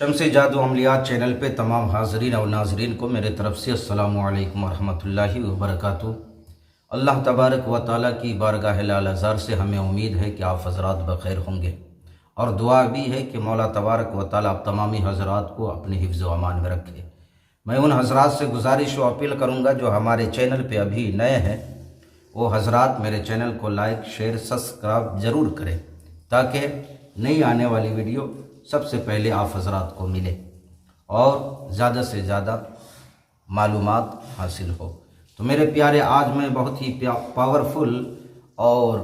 शम्स जादू अमलियात चैनल पे तमाम हाज़रीन और नाज़रीन को मेरे तरफ़ से अस्सलामु अलैकुम वरहमतुल्लाहि वबरकातुहू। अल्लाह तबारक व तआला की बारगाह लाल हज़ार से हमें उम्मीद है कि आप हज़रात बख़ैर होंगे और दुआ भी है कि मौला तबारक व तआला आप तमामी हज़रात को अपने हिफ्ज़ व अमान में रखे। मैं उन हज़रात से गुजारिश व अपील करूँगा जो हमारे चैनल पर अभी नए हैं, वो हज़रात मेरे चैनल को लाइक शेयर सब्सक्राइब ज़रूर करें ताकि नई आने वाली वीडियो सबसे पहले आप हज़रात को मिले और ज़्यादा से ज़्यादा मालूमात हासिल हो। तो मेरे प्यारे, आज मैं बहुत ही पावरफुल और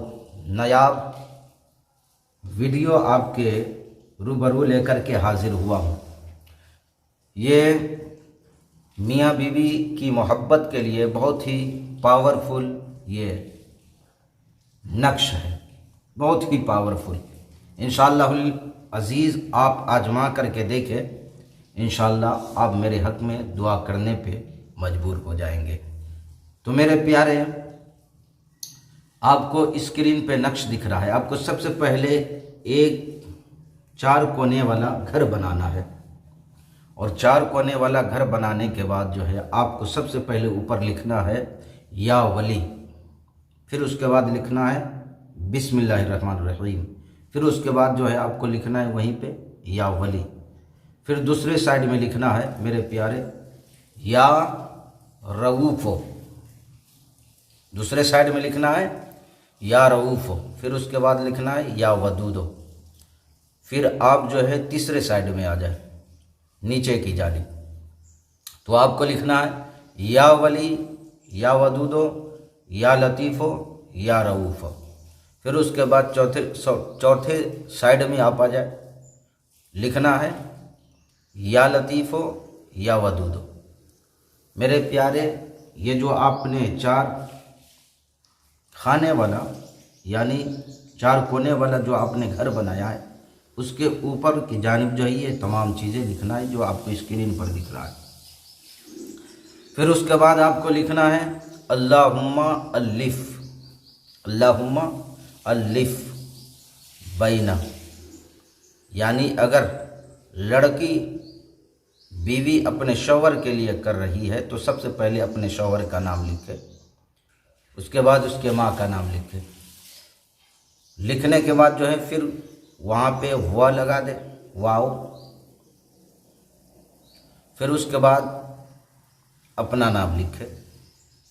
नायाब वीडियो आपके रूबरू लेकर के हाजिर हुआ हूँ। ये मियाँ बीवी की मोहब्बत के लिए बहुत ही पावरफुल ये नक्श है, बहुत ही पावरफुल। इंशाअल्लाहुल अज़ीज़ आप आजमा करके देखें, इंशाअल्लाह आप मेरे हक़ में दुआ करने पे मजबूर हो जाएंगे। तो मेरे प्यारे, आपको स्क्रीन पे नक्श दिख रहा है। आपको सबसे पहले एक 4 कोने वाला घर बनाना है और 4 कोने वाला घर बनाने के बाद जो है आपको सबसे पहले ऊपर लिखना है या वली, फिर उसके बाद लिखना है बिस्मिल्लाहिर्रहमानिर्रहीम, फिर उसके बाद जो है आपको लिखना है वहीं पे या वली। फिर दूसरे साइड में लिखना है मेरे प्यारे या रऊफ़ो, दूसरे साइड में लिखना है या रऊफ़ो। फिर उसके बाद लिखना है या वदूदो। फिर आप जो है तीसरे साइड में आ जाए नीचे की जानिब, तो आपको लिखना है या वली या वदूदो या लतीफ़ो या रऊफ़ो। फिर उसके बाद चौथे साइड में आप आ जाए, लिखना है या लतीफ़ो या वदूदो। मेरे प्यारे, ये जो आपने 4 खाने वाला यानी 4 कोने वाला जो आपने घर बनाया है, उसके ऊपर की जानिब जो है ये तमाम चीज़ें लिखना है जो आपको स्क्रीन पर दिख रहा है। फिर उसके बाद आपको लिखना है अल्लाहुम्मा अलिफ़, अल्लाहुम्मा अलिफ़ बैना, यानी अगर लड़की बीवी अपने शौहर के लिए कर रही है तो सबसे पहले अपने शौहर का नाम लिखे, उसके बाद उसके माँ का नाम लिखे। लिखने के बाद जो है फिर वहाँ पे हुआ लगा दे, वाओ। फिर उसके बाद अपना नाम लिखे,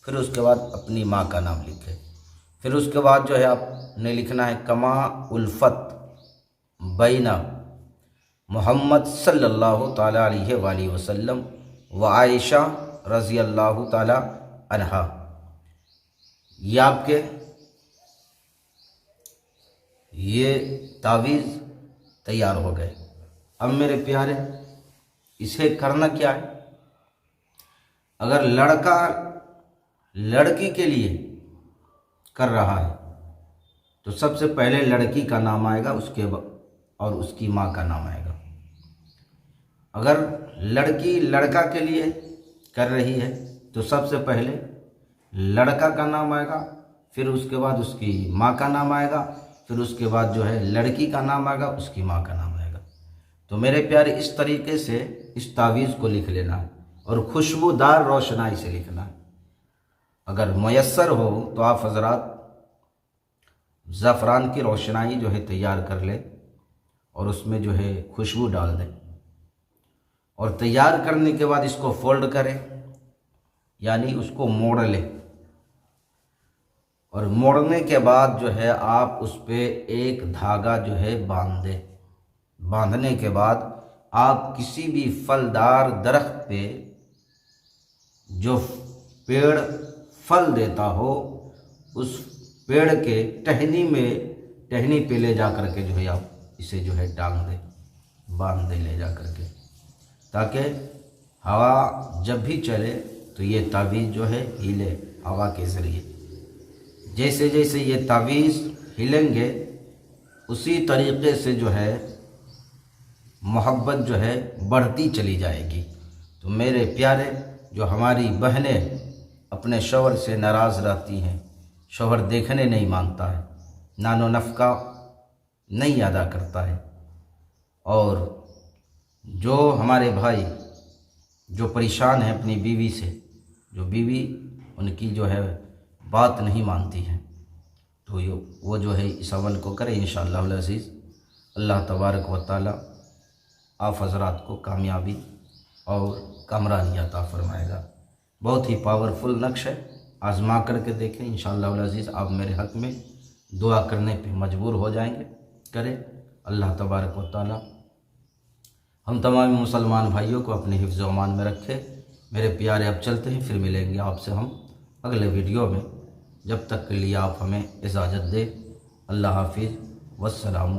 फिर उसके बाद अपनी माँ का नाम लिखे। फिर उसके बाद जो है आपने लिखना है कमा उल्फत बैना मोहम्मद सल्लल्लाहु ताला अलैहि वसल्लम व आयशा रज़ी अल्लाह ताला अन्हा। ये आपके ये तावीज़ तैयार हो गए। अब मेरे प्यारे, इसे करना क्या है? अगर लड़का लड़की के लिए कर रहा है तो सबसे पहले लड़की का नाम आएगा, उसके और उसकी माँ का नाम आएगा। अगर लड़की लड़का के लिए कर रही है तो सबसे पहले लड़का का नाम आएगा, फिर उसके बाद उसकी माँ का नाम आएगा, फिर उसके बाद जो है लड़की का नाम आएगा, उसकी माँ का नाम आएगा। तो मेरे प्यारे, इस तरीके से इस तावीज़ को लिख लेना है और खुशबूदार रोशनाई से लिखना है। अगर मयस्सर हो तो आप हज़रात ज़फ़रान की रोशनाई जो है तैयार कर लें और उसमें जो है खुशबू डाल दें और तैयार करने के बाद इसको फोल्ड करें, यानी उसको मोड़ लें। और मोड़ने के बाद जो है आप उस पर एक धागा जो है बांध दें। बांधने के बाद आप किसी भी फलदार दरख्त पे जो पेड़ फल देता हो उस पेड़ के टहनी पे ले जा कर के जो है आप इसे जो है टांग दें, बांध दें ले जा कर के, ताकि हवा जब भी चले तो ये तावीज़ जो है हिले हवा के ज़रिए। जैसे जैसे ये तावीज़ हिलेंगे उसी तरीक़े से जो है मोहब्बत जो है बढ़ती चली जाएगी। तो मेरे प्यारे, जो हमारी बहनें अपने शौहर से नाराज़ रहती हैं, शौहर देखने नहीं मांगता है, नानो नफ़का नहीं अदा करता है और जो हमारे भाई जो परेशान है अपनी बीवी से, जो बीवी उनकी जो है बात नहीं मानती है, तो वो जो है इस अमल को करें। इंशाअल्लाह अज़ीज़ अल्लाह तबारक व तआला आप हज़रात को कामयाबी और कामरानी अता फरमाएगा। बहुत ही पावरफुल नक्श है, आज़मा करके देखें। इंशाअल्लाह अज़ीज़ आप मेरे हक़ में दुआ करने पे मजबूर हो जाएंगे। करें। अल्लाह तबारक व तआला हम तमाम मुसलमान भाइयों को अपने हिफ्ज़ व अमान में रखे। मेरे प्यारे, अब चलते हैं, फिर मिलेंगे आपसे हम अगले वीडियो में। जब तक के लिए आप हमें इजाज़त दें। अल्लाह हाफिज़ वस्सलाम।